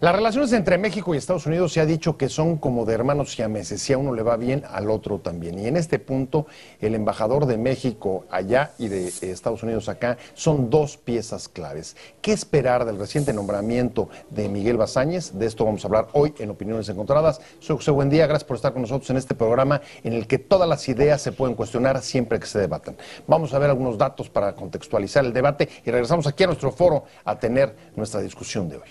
Las relaciones entre México y Estados Unidos se ha dicho que son como de hermanos siameses. Si a uno le va bien, al otro también. Y en este punto, el embajador de México allá y de Estados Unidos acá son dos piezas claves. ¿Qué esperar del reciente nombramiento de Miguel Basáñez? De esto vamos a hablar hoy en Opiniones Encontradas. Soy José Buendía, gracias por estar con nosotros en este programa en el que todas las ideas se pueden cuestionar siempre que se debatan. Vamos a ver algunos datos para contextualizar el debate y regresamos aquí a nuestro foro a tener nuestra discusión de hoy.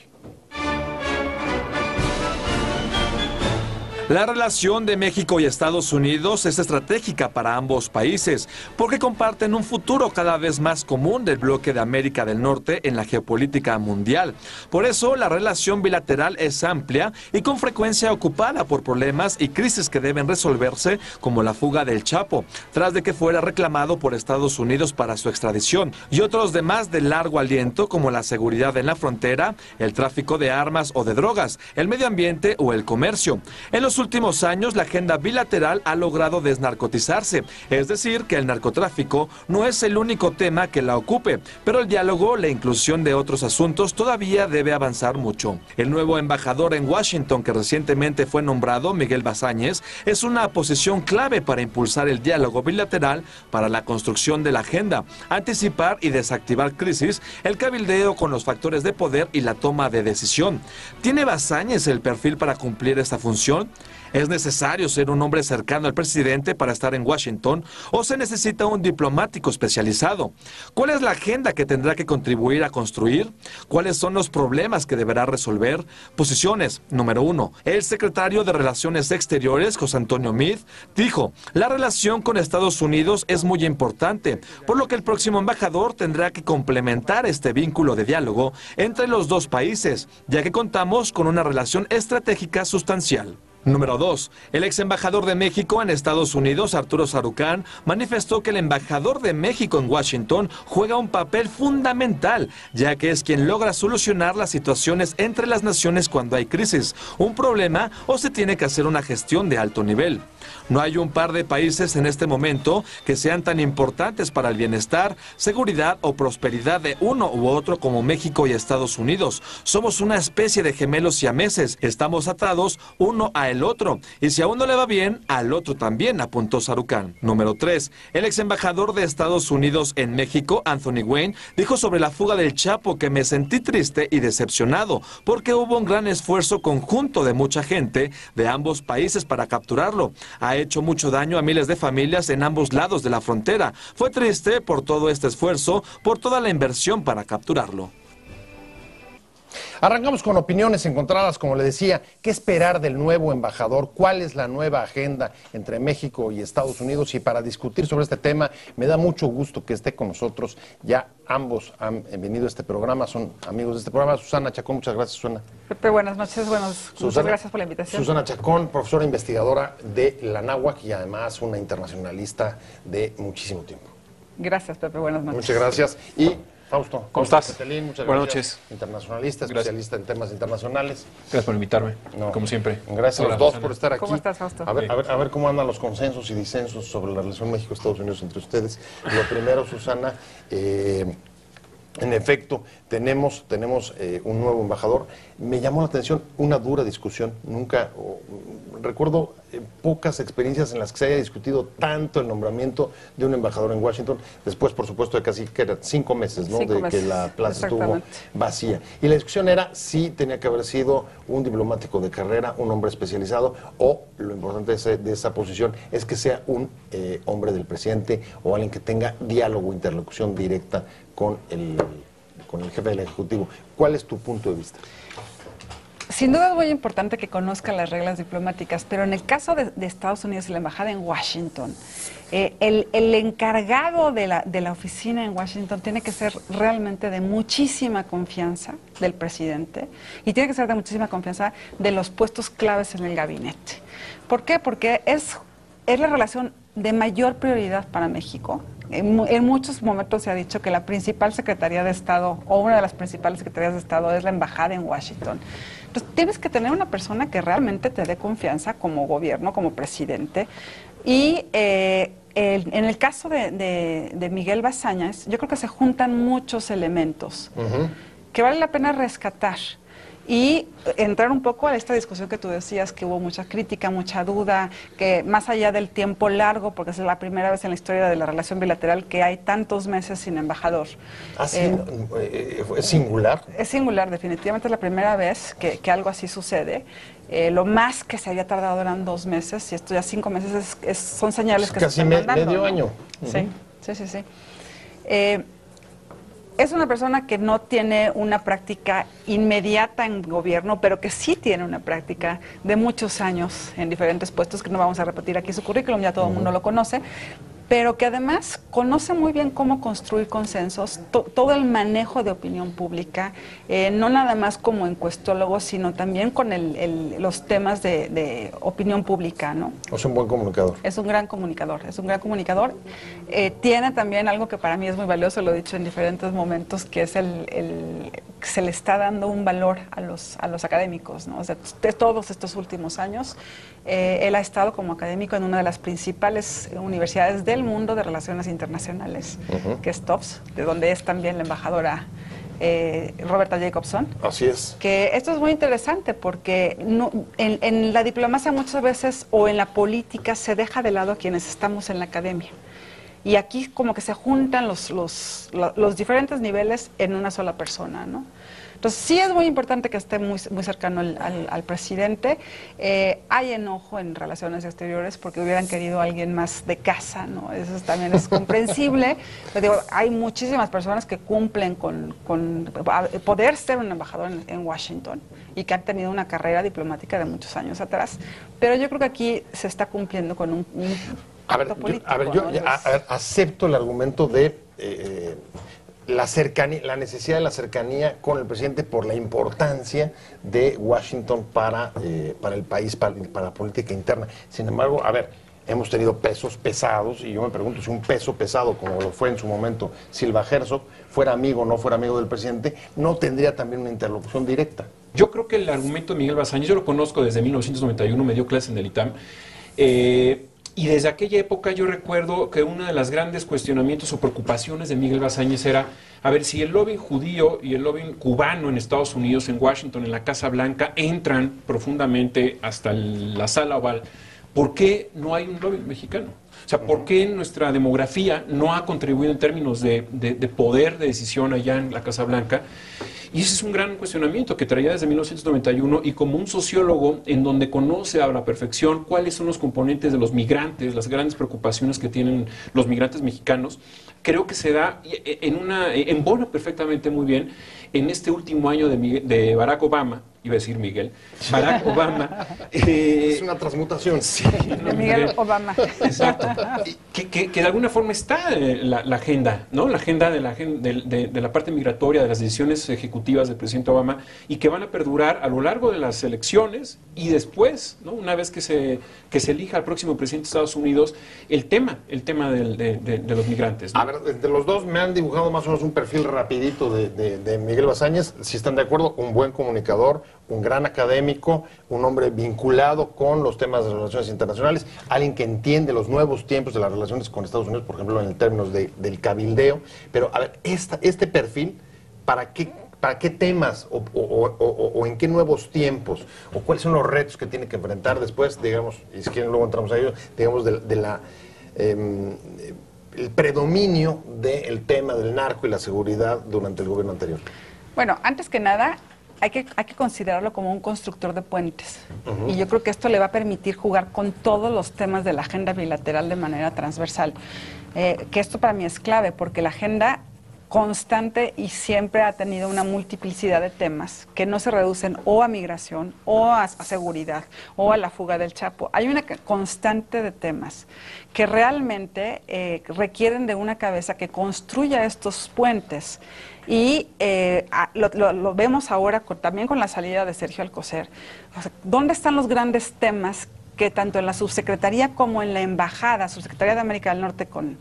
La relación de México y Estados Unidos es estratégica para ambos países porque comparten un futuro cada vez más común del bloque de América del Norte en la geopolítica mundial. Por eso, la relación bilateral es amplia y con frecuencia ocupada por problemas y crisis que deben resolverse, como la fuga del Chapo, tras de que fuera reclamado por Estados Unidos para su extradición, y otros demás de largo aliento, como la seguridad en la frontera, el tráfico de armas o de drogas, el medio ambiente o el comercio. En los últimos años, la agenda bilateral ha logrado desnarcotizarse, es decir, que el narcotráfico no es el único tema que la ocupe, pero el diálogo, la inclusión de otros asuntos todavía debe avanzar mucho. El nuevo embajador en Washington que recientemente fue nombrado, Miguel Basáñez, es una posición clave para impulsar el diálogo bilateral para la construcción de la agenda, anticipar y desactivar crisis, el cabildeo con los factores de poder y la toma de decisión. ¿Tiene Basáñez el perfil para cumplir esta función? ¿Es necesario ser un hombre cercano al presidente para estar en Washington o se necesita un diplomático especializado? ¿Cuál es la agenda que tendrá que contribuir a construir? ¿Cuáles son los problemas que deberá resolver? Posiciones. Número 1. El secretario de Relaciones Exteriores, José Antonio Meade, dijo: la relación con Estados Unidos es muy importante, por lo que el próximo embajador tendrá que complementar este vínculo de diálogo entre los dos países, ya que contamos con una relación estratégica sustancial. Número 2. El ex embajador de México en Estados Unidos, Arturo Sarucán, manifestó que el embajador de México en Washington juega un papel fundamental, ya que es quien logra solucionar las situaciones entre las naciones cuando hay crisis, un problema o se tiene que hacer una gestión de alto nivel. No hay un par de países en este momento que sean tan importantes para el bienestar, seguridad o prosperidad de uno u otro como México y Estados Unidos. Somos una especie de gemelos siameses, estamos atados uno a el otro, y si a uno le va bien, al otro también, apuntó Sarucán. Número 3. El ex embajador de Estados Unidos en México, Anthony Wayne, dijo sobre la fuga del Chapo que me sentí triste y decepcionado, porque hubo un gran esfuerzo conjunto de mucha gente de ambos países para capturarlo. Ha hecho mucho daño a miles de familias en ambos lados de la frontera. Fue triste por todo este esfuerzo, por toda la inversión para capturarlo. Arrancamos con opiniones encontradas, como le decía. ¿Qué esperar del nuevo embajador? ¿Cuál es la nueva agenda entre México y Estados Unidos? Y para discutir sobre este tema, me da mucho gusto que esté con nosotros. Ya ambos han venido a este programa, son amigos de este programa. Susana Chacón, muchas gracias, Susana. Pepe, buenas noches, muchas gracias por la invitación. Susana Chacón, profesora investigadora de la Náhuac y además una internacionalista de muchísimo tiempo. Gracias, Pepe, buenas noches. Muchas gracias. Y Fausto, ¿cómo estás? Petelín, muchas Buenas gracias. noches. Internacionalista, especialista en temas internacionales. Gracias por invitarme, como siempre. Gracias a los dos por estar aquí. ¿Cómo estás, Fausto? A ver cómo andan los consensos y disensos sobre la relación México-Estados Unidos entre ustedes. Lo primero, Susana, en efecto, tenemos un nuevo embajador. Me llamó la atención una dura discusión. Recuerdo pocas experiencias en las que se haya discutido tanto el nombramiento de un embajador en Washington, después, por supuesto, de casi 5 meses, ¿no? Que la plaza estuvo vacía. Y la discusión era si tenía que haber sido un diplomático de carrera, un hombre especializado, o lo importante de esa posición es que sea un hombre del presidente o alguien que tenga diálogo, interlocución directa con el jefe del Ejecutivo. ¿Cuál es tu punto de vista? Sin duda es muy importante que conozca las reglas diplomáticas, pero en el caso de Estados Unidos y la embajada en Washington, el encargado de la oficina en Washington tiene que ser realmente de muchísima confianza del presidente y tiene que ser de muchísima confianza de los puestos claves en el gabinete. ¿Por qué? Porque es la relación de mayor prioridad para México. En muchos momentos se ha dicho que la principal Secretaría de Estado o una de las principales Secretarías de Estado es la embajada en Washington. Entonces tienes que tener una persona que realmente te dé confianza como gobierno, como presidente. Y en el caso de Miguel Basáñez, yo creo que se juntan muchos elementos que vale la pena rescatar. y entrar un poco a esta discusión que tú decías, que hubo mucha crítica, mucha duda, que más allá del tiempo largo, porque es la primera vez en la historia de la relación bilateral que hay tantos meses sin embajador. ¿Es singular? Es singular, definitivamente es la primera vez que algo así sucede. Lo más que se había tardado eran 2 meses, y esto ya 5 meses son señales que se están mandando. Casi medio año. Sí. Es una persona que no tiene una práctica inmediata en gobierno, pero que sí tiene una práctica de muchos años en diferentes puestos, que no vamos a repetir aquí su currículum, ya todo el mundo lo conoce, pero que además conoce muy bien cómo construir consensos, todo el manejo de opinión pública, no nada más como encuestólogo, sino también con los temas de opinión pública, ¿no? Es un buen comunicador. Es un gran comunicador, tiene también algo que para mí es muy valioso, lo he dicho en diferentes momentos, que es se le está dando un valor a los académicos, ¿no? O sea, de todos estos últimos años, él ha estado como académico en una de las principales universidades del mundo de relaciones internacionales, que es Tufts, de donde es también la embajadora Roberta Jacobson. Así es. Que esto es muy interesante porque en la diplomacia muchas veces, o en la política, se deja de lado a quienes estamos en la academia. Y aquí como que se juntan los diferentes niveles en una sola persona, ¿no? Entonces sí es muy importante que esté muy cercano al presidente. Hay enojo en relaciones exteriores porque hubieran querido a alguien más de casa, ¿no? Eso también es comprensible. Pero digo, hay muchísimas personas que cumplen con poder ser un embajador en Washington y que han tenido una carrera diplomática de muchos años atrás. Pero yo creo que aquí se está cumpliendo con un yo acepto el argumento de la cercanía, la necesidad de la cercanía con el presidente por la importancia de Washington para el país, para la política interna. Sin embargo, hemos tenido pesos pesados, y yo me pregunto si un peso pesado, como lo fue en su momento Silva Herzog, fuera amigo o no fuera amigo del presidente, no tendría también una interlocución directa. Yo creo que el argumento de Miguel Bazañez, yo lo conozco desde 1991, me dio clase en el ITAM, y desde aquella época yo recuerdo que uno de los grandes cuestionamientos o preocupaciones de Miguel Bazañez era, a ver, si el lobby judío y el lobby cubano en Estados Unidos, en Washington, en la Casa Blanca, entran profundamente hasta la sala oval, ¿por qué no hay un lobby mexicano? O sea, ¿por qué nuestra demografía no ha contribuido en términos de poder de decisión allá en la Casa Blanca? Y ese es un gran cuestionamiento que traía desde 1991, y como un sociólogo en donde conoce a la perfección cuáles son los componentes de los migrantes, las grandes preocupaciones que tienen los migrantes mexicanos, creo que se da embona perfectamente muy bien en este último año de Barack Obama, iba a decir Miguel, Barack Obama. Es una transmutación. Sí, de Miguel Obama. Exacto. Que de alguna forma está la agenda, ¿no? La agenda de la parte migratoria, de las decisiones ejecutivas del presidente Obama, y que van a perdurar a lo largo de las elecciones y después, ¿no? Una vez que se elija al próximo presidente de Estados Unidos, el tema de los migrantes, ¿no? A ver, entre los dos me han dibujado más o menos un perfil rapidito de Miguel Bazañez. Si están de acuerdo, un buen comunicador, un gran académico, un hombre vinculado con los temas de relaciones internacionales, alguien que entiende los nuevos tiempos de las relaciones con Estados Unidos, por ejemplo, en términos del cabildeo. Pero, a ver, este perfil, ¿para qué temas o en qué nuevos tiempos, o cuáles son los retos que tiene que enfrentar después, digamos, y si quieren luego entramos a ello, digamos, el predominio del tema del narco y la seguridad durante el gobierno anterior? Bueno, antes que nada, hay que considerarlo como un constructor de puentes. Y yo creo que esto le va a permitir jugar con todos los temas de la agenda bilateral de manera transversal. Que esto para mí es clave, porque la agenda constante y siempre ha tenido una multiplicidad de temas que no se reducen o a migración, o a seguridad, o a la fuga del Chapo. Hay una constante de temas que realmente requieren de una cabeza que construya estos puentes. Y lo vemos ahora también con la salida de Sergio Alcocer. O sea, ¿dónde están los grandes temas que tanto en la subsecretaría como en la embajada, subsecretaría de América del Norte con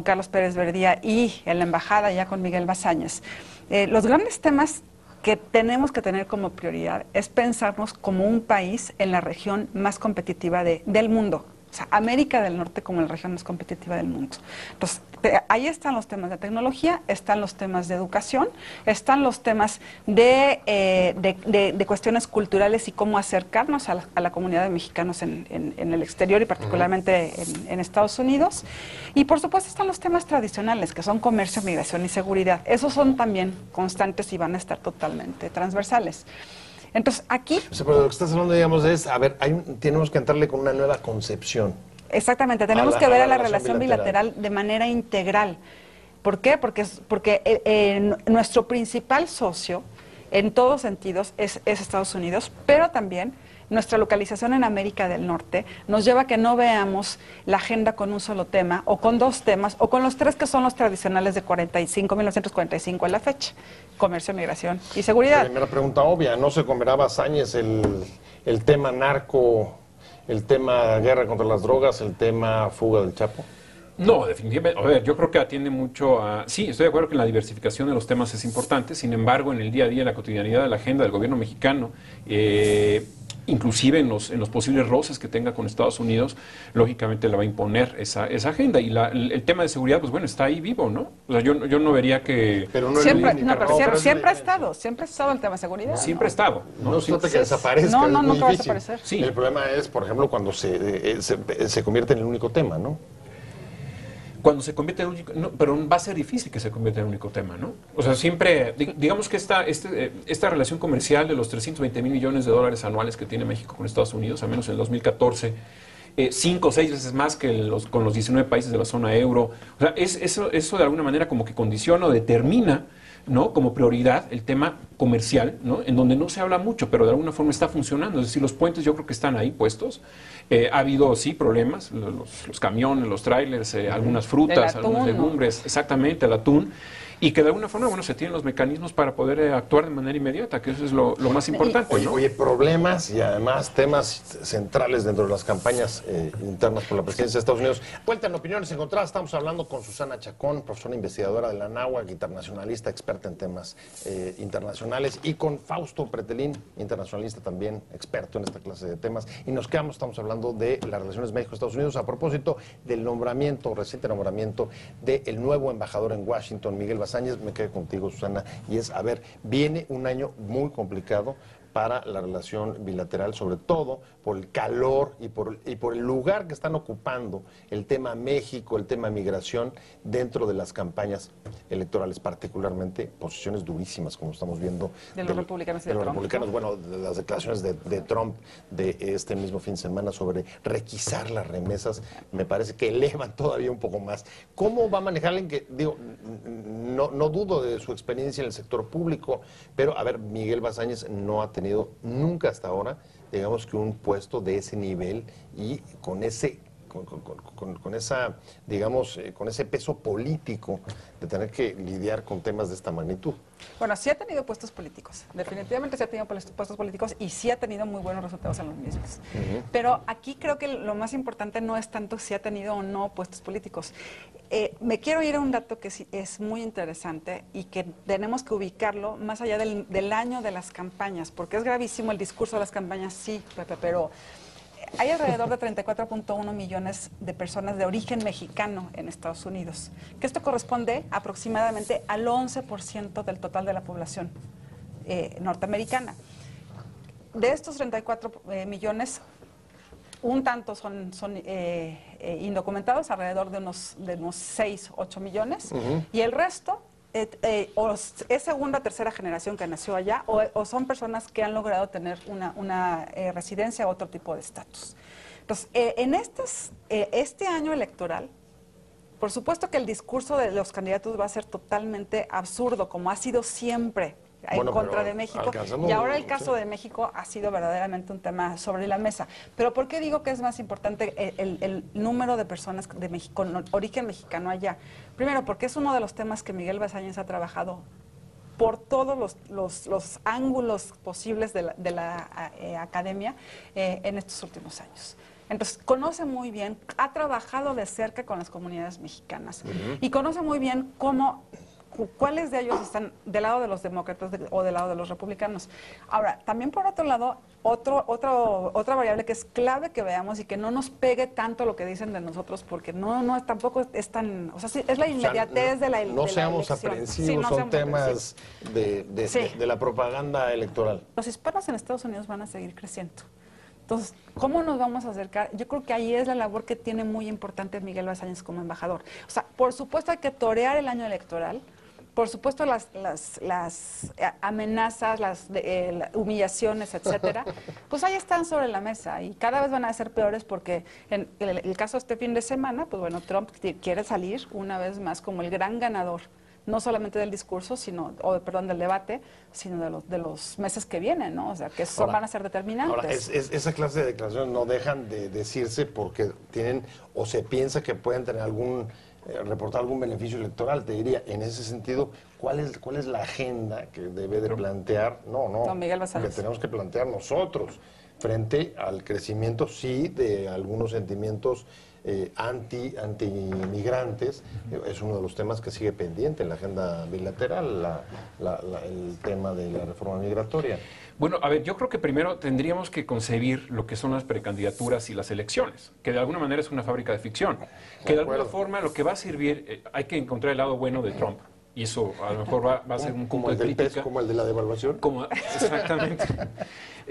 Carlos Pérez Verdía, y en la embajada ya con Miguel Bazañez, los grandes temas que tenemos que tener como prioridad es pensarnos como un país en la región más competitiva del mundo? O sea, América del Norte como la región más competitiva del mundo. Entonces, ahí están los temas de tecnología, están los temas de educación, están los temas de cuestiones culturales y cómo acercarnos a la comunidad de mexicanos en el exterior y particularmente en Estados Unidos. Y por supuesto están los temas tradicionales, que son comercio, migración y seguridad. Esos son también constantes y van a estar totalmente transversales. Entonces, aquí... O sea, pero lo que estás hablando, digamos, es, a ver, tenemos que entrarle con una nueva concepción. Exactamente, tenemos que ver a la relación bilateral de manera integral. ¿Por qué? Porque nuestro principal socio, en todos sentidos, es Estados Unidos, pero también nuestra localización en América del Norte nos lleva a que no veamos la agenda con un solo tema, o con dos temas, o con los tres que son los tradicionales de 1945 a la fecha: comercio, migración y seguridad. Primera pregunta obvia, ¿no se comerá Basáñez el tema narco, el tema guerra contra las drogas, el tema fuga del Chapo? No, definitivamente. A ver, yo creo que atiende mucho a... Sí, estoy de acuerdo que la diversificación de los temas es importante. Sin embargo, en el día a día, en la cotidianidad de la agenda del gobierno mexicano, inclusive en los posibles roces que tenga con Estados Unidos, lógicamente le va a imponer esa agenda. Y el tema de seguridad, pues bueno, está ahí vivo, ¿no? O sea, yo no vería que... Pero no siempre, es siempre ha estado el tema de seguridad. Siempre ha estado. No se trata que desaparezca. No, es muy nunca va a difícil. desaparecer. Sí. El problema es, por ejemplo, cuando se convierte en el único tema, ¿no? Cuando se convierte en único, no, pero va a ser difícil que se convierta en un único tema, ¿no? O sea, siempre, digamos que esta relación comercial de los 320 mil millones de dólares anuales que tiene México con Estados Unidos, al menos en el 2014, 5 o 6 veces más que con los 19 países de la zona euro. O sea, eso de alguna manera como que condiciona o determina, ¿no?, como prioridad el tema comercial, ¿no?, en donde no se habla mucho, pero de alguna forma está funcionando. Es decir, los puentes yo creo que están ahí puestos. Ha habido, sí, problemas, los camiones, los trailers, algunas frutas, algunas legumbres, exactamente, el atún, y que de alguna forma, bueno, se tienen los mecanismos para poder actuar de manera inmediata, que eso es lo más importante, ¿no? Oye, problemas y además temas centrales dentro de las campañas internas por la presidencia de Estados Unidos. Vuelta en Opiniones Encontradas, estamos hablando con Susana Chacón, profesora investigadora de la Anáhuac, internacionalista, experta en temas internacionales, y con Fausto Pretelín, internacionalista también, experto en esta clase de temas. Y estamos hablando de las relaciones México-Estados Unidos a propósito del reciente nombramiento del nuevo embajador en Washington, Miguel Basáñez. Me quedo contigo, Susana, y es, a ver, viene un año muy complicado para la relación bilateral, sobre todo por el calor y por el lugar que están ocupando el tema México, el tema migración dentro de las campañas electorales, particularmente posiciones durísimas, como estamos viendo de los republicanos y de los Trump, republicanos, ¿no? bueno, de las declaraciones de Trump de este mismo fin de semana sobre requisar las remesas, me parece que elevan todavía un poco más. ¿Cómo va a manejar alguien que, digo, no dudo de su experiencia en el sector público, pero, a ver, Miguel Basáñez no ha tenido nunca hasta ahora, digamos, que un puesto de ese nivel y con ese esa, digamos, con ese peso político de tener que lidiar con temas de esta magnitud? Bueno, sí ha tenido puestos políticos, definitivamente sí ha tenido puestos políticos y sí ha tenido muy buenos resultados en los mismos. Pero aquí creo que lo más importante no es tanto si ha tenido o no puestos políticos. Me quiero ir a un dato que sí es muy interesante y que tenemos que ubicarlo más allá del año de las campañas, porque es gravísimo el discurso de las campañas, sí, Pepe, pero hay alrededor de 34.1 millones de personas de origen mexicano en Estados Unidos, que esto corresponde aproximadamente al 11% del total de la población norteamericana. De estos 34 millones, un tanto son indocumentados, alrededor de unos 6, 8 millones, y el resto o es segunda o tercera generación que nació allá, o son personas que han logrado tener una residencia o otro tipo de estatus. Entonces, en este año electoral, por supuesto que el discurso de los candidatos va a ser totalmente absurdo, como ha sido siempre en contra de México, y ahora el caso de México ha sido verdaderamente un tema sobre la mesa. Pero ¿por qué digo que es más importante el número de personas de México, con origen mexicano allá? Primero, porque es uno de los temas que Miguel Basáñez ha trabajado por todos los ángulos posibles de la academia en estos últimos años. Entonces, conoce muy bien, ha trabajado de cerca con las comunidades mexicanas y conoce muy bien cuáles de ellos están del lado de los demócratas o del lado de los republicanos. Ahora, también por otro lado, otra variable que es clave que veamos y que no nos pegue tanto lo que dicen de nosotros, porque tampoco es tan, o sea, sí, es la inmediatez de la elección. No seamos aprensivos, Sí, no son seamos temas Sí. de la propaganda electoral. Los hispanos en Estados Unidos van a seguir creciendo. Entonces, ¿cómo nos vamos a acercar? Yo creo que ahí es la labor que tiene muy importante Miguel Basáñez como embajador. O sea, por supuesto hay que torear el año electoral, por supuesto las amenazas, las humillaciones, etcétera, pues ahí están sobre la mesa y cada vez van a ser peores porque en el caso de este fin de semana, pues bueno, Trump quiere salir una vez más como el gran ganador, no solamente del discurso, del debate, sino de los meses que vienen, ¿no? O sea, que van a ser determinantes. Ahora, esa clase de declaraciones no dejan de decirse porque tienen, o se piensa que pueden tener reportar algún beneficio electoral. Te diría, en ese sentido, ¿cuál es la agenda que debe de plantear? No, Miguel Basáñez. que tenemos que plantear nosotros frente al crecimiento, sí, de algunos sentimientos anti-inmigrantes. Es uno de los temas que sigue pendiente en la agenda bilateral, el tema de la reforma migratoria. Bueno, a ver, yo creo que primero tendríamos que concebir lo que son las precandidaturas y las elecciones, que de alguna manera es una fábrica de ficción, que de alguna forma lo que va a servir, hay que encontrar el lado bueno de Trump. Y eso a lo mejor va a ser un punto de crítica. Como el de la devaluación. Exactamente.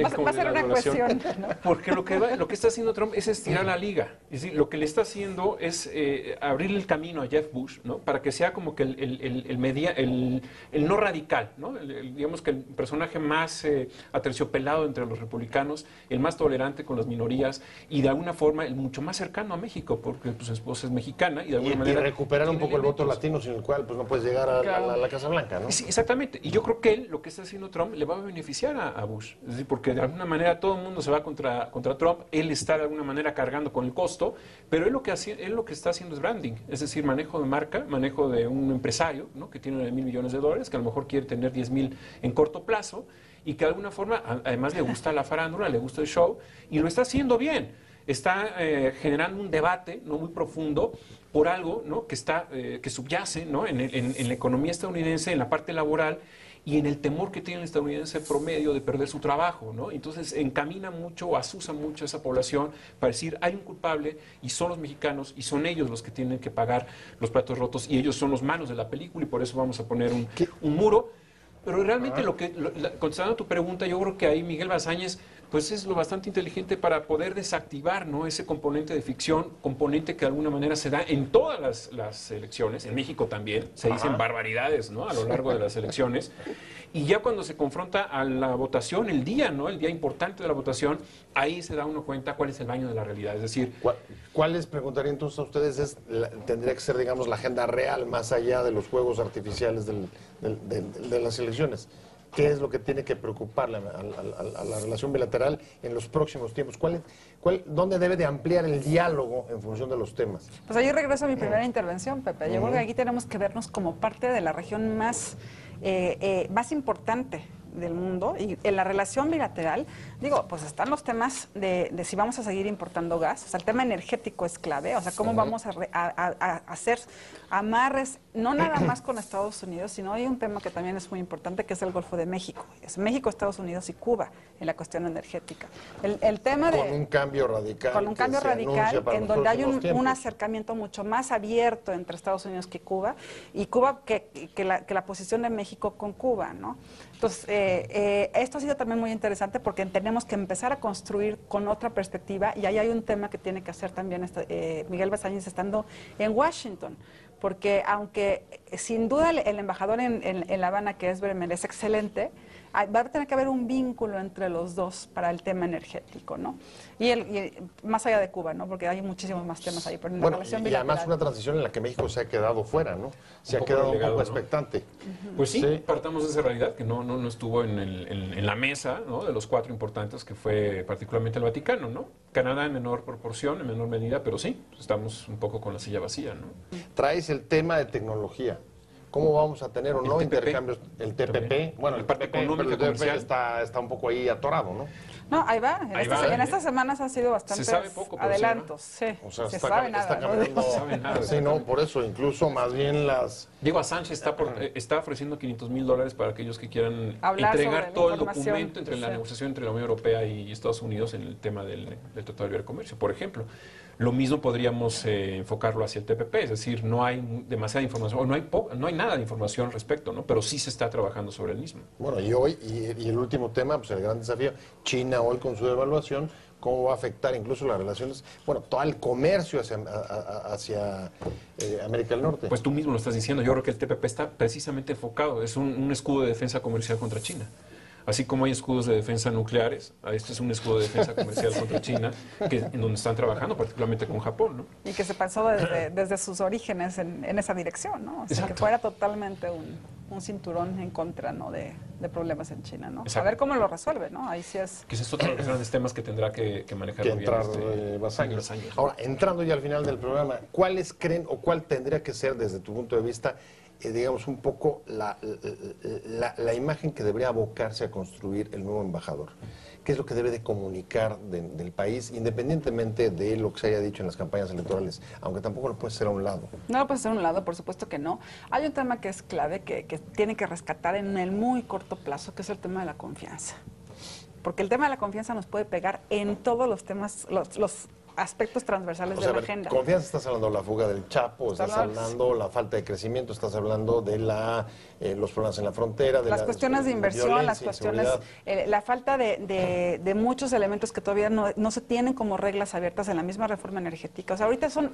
Va a ser una cuestión, ¿no? Porque lo que está haciendo Trump es estirar la liga. Es decir, lo que le está haciendo es abrirle el camino a Jeff Bush, ¿no? Para que sea como que el no radical, ¿no? Digamos que el personaje más aterciopelado entre los republicanos, el más tolerante con las minorías y de alguna forma el mucho más cercano a México, porque pues, su esposa es mexicana y de alguna manera... Y recuperar un poco el voto latino, sin el cual pues no puedes llegar a la Casa Blanca, ¿no? Sí, exactamente. Y yo creo que lo que está haciendo Trump le va a beneficiar a Bush. Es decir, porque de alguna manera todo el mundo se va contra Trump, él está de alguna manera cargando con el costo, pero él lo que está haciendo es branding, es decir, manejo de marca, manejo de un empresario, ¿no? Que tiene 9,000 millones de dólares, que a lo mejor quiere tener 10,000 en corto plazo y que de alguna forma además le gusta la farándula, le gusta el show y lo está haciendo bien. Está generando un debate no muy profundo por algo, ¿no? que subyace, ¿no? en la economía estadounidense, en la parte laboral y en el temor que tiene el estadounidense promedio de perder su trabajo, ¿no? Entonces encamina mucho o asusa mucho a esa población para decir hay un culpable y son los mexicanos y son ellos los que tienen que pagar los platos rotos y ellos son los malos de la película y por eso vamos a poner un muro. Pero realmente contestando a tu pregunta, yo creo que ahí Miguel Basáñez pues es lo bastante inteligente para poder desactivar, ¿no? Ese componente de ficción, componente que de alguna manera se da en todas las elecciones, en México también, se dicen barbaridades, ¿no? A lo largo de las elecciones. Y ya cuando se confronta a la votación, el día, ¿no? El día importante de la votación, ahí se da uno cuenta cuál es el baño de la realidad. Es decir, ¿cuál les preguntaría entonces a ustedes? Tendría que ser, digamos, la agenda real más allá de los juegos artificiales de las elecciones. ¿Qué es lo que tiene que preocuparle a la relación bilateral en los próximos tiempos? ¿Dónde debe de ampliar el diálogo en función de los temas? Pues ahí regreso a mi primera intervención, Pepe. Yo creo que aquí tenemos que vernos como parte de la región más importante del mundo y en la relación bilateral, pues están los temas de si vamos a seguir importando gas, o sea, el tema energético es clave, o sea, cómo vamos a hacer amarres, no nada más con Estados Unidos, sino hay un tema que también es muy importante, que es el Golfo de México, es México, Estados Unidos y Cuba en la cuestión energética. El tema con un cambio radical. Con un cambio radical en donde hay un acercamiento mucho más abierto entre Estados Unidos que Cuba, y Cuba que la posición de México con Cuba, ¿no? Entonces, esto ha sido también muy interesante porque tenemos que empezar a construir con otra perspectiva y ahí hay un tema que tiene que hacer también Miguel Basáñez estando en Washington, porque aunque sin duda el embajador en La Habana, que es Bremer, es excelente, va a tener que haber un vínculo entre los dos para el tema energético, ¿no? Y más allá de Cuba, ¿no? Porque hay muchísimos más temas ahí. Pero en la relación bilateral, y además una transición en la que México se ha quedado fuera, ¿no? Se ha quedado un poco expectante. Pues sí, partamos de esa realidad que no estuvo en la mesa, ¿no? De los 4 importantes que fue particularmente el Vaticano, ¿no? Canadá en menor proporción, en menor medida, pero sí, estamos un poco con la silla vacía, ¿no? Traes el tema de tecnología. ¿Cómo vamos a tener o no TPP. intercambios? El TPP, También. bueno, La el parte TPP, económica, pero el TPP comercial. está un poco ahí atorado, ¿no? No, ahí va. En ¿eh? estas semanas ha sido bastantes Se sabe poco, pero adelantos. Sí, O sea, se está, sabe está nada. ¿no? cambiando. Se sabe nada, Sí, no, por eso, incluso más bien las... Diego Assange está ofreciendo $500,000 para aquellos que quieran Hablar sobre entregar la todo el información. documento entre la Sí. negociación entre la Unión Europea y Estados Unidos en el tema del Tratado de Libre Comercio, por ejemplo. Lo mismo podríamos enfocarlo hacia el TPP, es decir, no hay demasiada información, o no hay nada de información al respecto, ¿no? Pero sí se está trabajando sobre el mismo. Bueno, y hoy, y el último tema, pues el gran desafío, China hoy con su devaluación, cómo va a afectar incluso las relaciones, bueno, todo el comercio hacia América del Norte. Pues tú mismo lo estás diciendo, yo creo que el TPP está precisamente enfocado, es un escudo de defensa comercial contra China. Así como hay escudos de defensa nucleares, este es un escudo de defensa comercial contra China, en donde están trabajando, particularmente con Japón, ¿no? Y que se pensó desde sus orígenes en esa dirección, ¿no? O sea, Exacto. que fuera totalmente un cinturón en contra, ¿no? de problemas en China, ¿no? Exacto. A ver cómo lo resuelve, ¿no? Ahí sí es... Que ese es otro de los grandes temas que tendrá que manejar que bien entrar Bazaño. Bazaño. Ahora, entrando ya al final del programa, ¿cuáles creen o cuál tendría que ser desde tu punto de vista, digamos, un poco la imagen que debería abocarse a construir el nuevo embajador? ¿Qué es lo que debe de comunicar del país, independientemente de lo que se haya dicho en las campañas electorales, aunque tampoco lo puede ser a un lado? No lo puede hacer a un lado, por supuesto que no. Hay un tema que es clave, que tiene que rescatar en el muy corto plazo, que es el tema de la confianza. Porque el tema de la confianza nos puede pegar en todos los temas, los aspectos transversales O sea, de la a ver, agenda. confianza, estás hablando de la fuga del Chapo, estás Hablando- hablando de la falta de crecimiento, estás hablando de los problemas en la frontera, de Las cuestiones de inversión, las violencia, cuestiones, inseguridad. la falta de muchos elementos que todavía no se tienen como reglas abiertas en la misma reforma energética. O sea, ahorita son...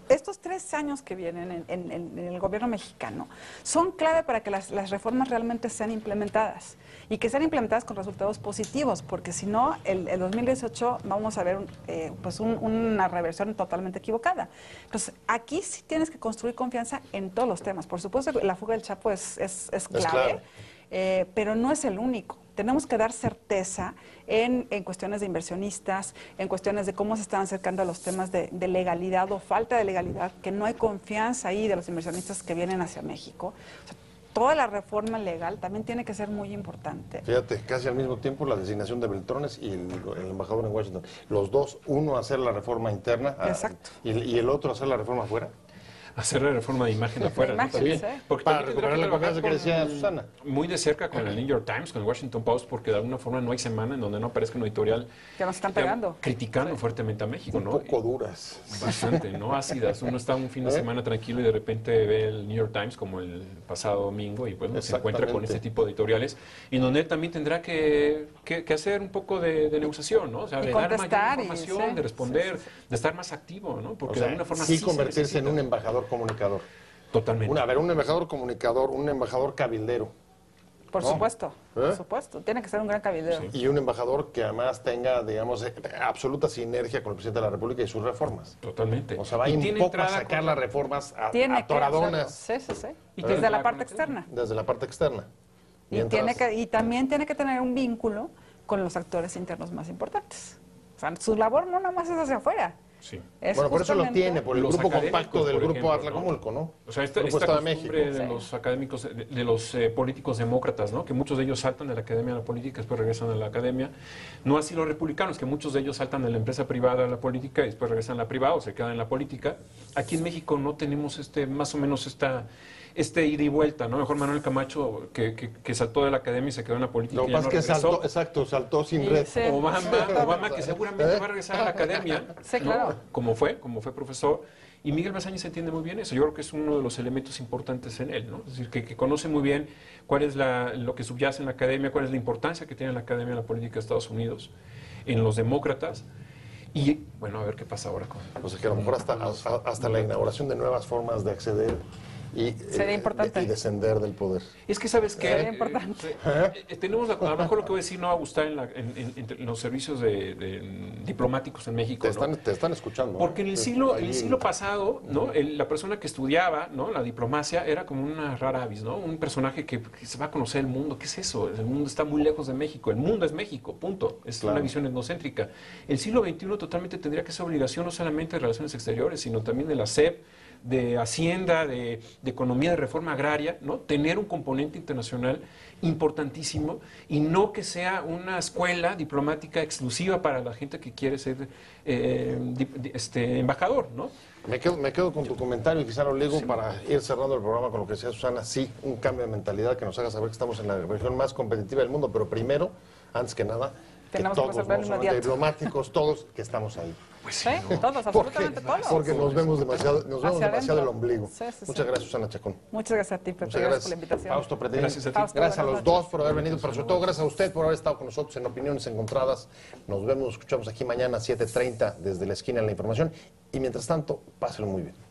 Estos 3 años que vienen en el gobierno mexicano son clave para que las reformas realmente sean implementadas y que sean implementadas con resultados positivos, porque si no, el 2018 vamos a ver pues una reversión totalmente equivocada. Entonces, aquí sí tienes que construir confianza en todos los temas. Por supuesto, la fuga del Chapo es clave. Pero no es el único. Tenemos que dar certeza en cuestiones de inversionistas, en cuestiones de cómo se están acercando a los temas de legalidad o falta de legalidad, que no hay confianza ahí de los inversionistas que vienen hacia México. O sea, toda la reforma legal también tiene que ser muy importante. Fíjate, casi al mismo tiempo la designación de Beltrones y el embajador en Washington. Los dos, uno hacer la reforma interna Exacto. y el otro hacer la reforma afuera. Hacer la reforma de imagen afuera, ¿no? imágenes, También. ¿eh? Porque Para también tendrá recuperar la confianza que trabajar decía Susana. muy de cerca con el New York Times, con el Washington Post, porque de alguna forma no hay semana en donde no aparezca un editorial Que nos están pegando. criticando fuertemente a México, Un ¿no? poco duras. Bastante, ¿no? Ácidas. Uno está un fin de semana tranquilo y de repente ve el New York Times como el pasado domingo y pues se encuentra con este tipo de editoriales y donde él también tendrá que hacer un poco de negociación, ¿no? O sea, Y de dar contestar, mayor y información, sí, de responder, sí. de estar más activo, ¿no? O Porque sea, de alguna forma sí se convertirse en necesita. un embajador comunicador. Totalmente. A ver, un embajador comunicador, un embajador cabildero. Por ¿No? supuesto, por ¿Eh? supuesto. Tiene que ser un gran cabildero. Sí. Y un embajador que además tenga, digamos, absoluta sinergia con el presidente de la República y sus reformas. Totalmente. O sea, va Y un tiene poco a entrada sacar con- las reformas Tiene que atoradonas hacerlo. Sí, sí, sí. Y Desde tiene la que parte ver con externa. desde la parte externa. Y también tiene que tener un vínculo con los actores internos más importantes. O sea, su labor no nada más es hacia afuera. Sí. Es Bueno, por eso lo justamente- tiene, por el Los grupo académicos, compacto del por grupo ejemplo, Atlacomulco, ¿no? O sea, esta Grupo Estado de costumbre México. de Sí. los académicos, de los políticos demócratas, ¿no? Que muchos de ellos saltan de la academia a la política y después regresan a la academia. No así los republicanos, que muchos de ellos saltan de la empresa privada a la política y después regresan a la privada o se quedan en la política. Aquí en México no tenemos más o menos ida y vuelta, ¿no? Mejor Manuel Camacho, que saltó de la academia y se quedó en la política. Lo que y ya pasa no es que regresó. saltó sin Y red. sí. Obama, que seguramente va a regresar a la academia, Sí, ¿no? claro. como fue profesor. Y Miguel Bazañez entiende muy bien eso. Yo creo que es uno de los elementos importantes en él, ¿no? Es decir, que conoce muy bien cuál es lo que subyace en la academia, cuál es la importancia que tiene la academia en la política de Estados Unidos, en los demócratas. Y bueno, a ver qué pasa ahora con... O sea, que a lo mejor hasta la inauguración de nuevas formas de acceder y, Sería importante. y descender del poder. Es que, ¿sabes qué? Sería importante. Tenemos, a lo mejor lo que voy a decir no va a gustar en los servicios diplomáticos en México, ¿no? Te están escuchando. Porque en el Sí, siglo, ahí- en el siglo pasado, ¿no? La persona que estudiaba, ¿no? La diplomacia era como una rara avis, ¿no? Un personaje que se va a conocer el mundo. ¿Qué es eso? El mundo está muy lejos de México. El mundo es México, punto. Es Claro. una visión etnocéntrica. El siglo XXI totalmente tendría que ser obligación no solamente de relaciones exteriores, sino también de la SEP, de Hacienda, de Economía, de Reforma Agraria, ¿no? Tener un componente internacional importantísimo y no que sea una escuela diplomática exclusiva para la gente que quiere ser embajador, ¿no? Me quedo con tu comentario y quizá lo leo para ir cerrando el programa con lo que decía Susana. Sí, un cambio de mentalidad que nos haga saber que estamos en la región más competitiva del mundo, pero primero, antes que nada, tenemos que que todos, resolver no solamente inmediato. diplomáticos, todos que estamos ahí. Pues Sí, todos, absolutamente todos. Porque nos vemos demasiado, Hacia el adentro. ombligo. Sí, sí, sí. Muchas gracias, Susana Chacón. Muchas gracias a ti, Pepe. Muchas Gracias por gracias, la invitación. Fausto Pretén. Gracias a ti. Fausto, Gracias a los buenas dos noches. por haber venido, pero sobre todo gracias a usted por haber estado con nosotros en Opiniones Encontradas. Nos vemos, nos escuchamos aquí mañana a 7:30 desde la esquina de la información. Y mientras tanto, pásenlo muy bien.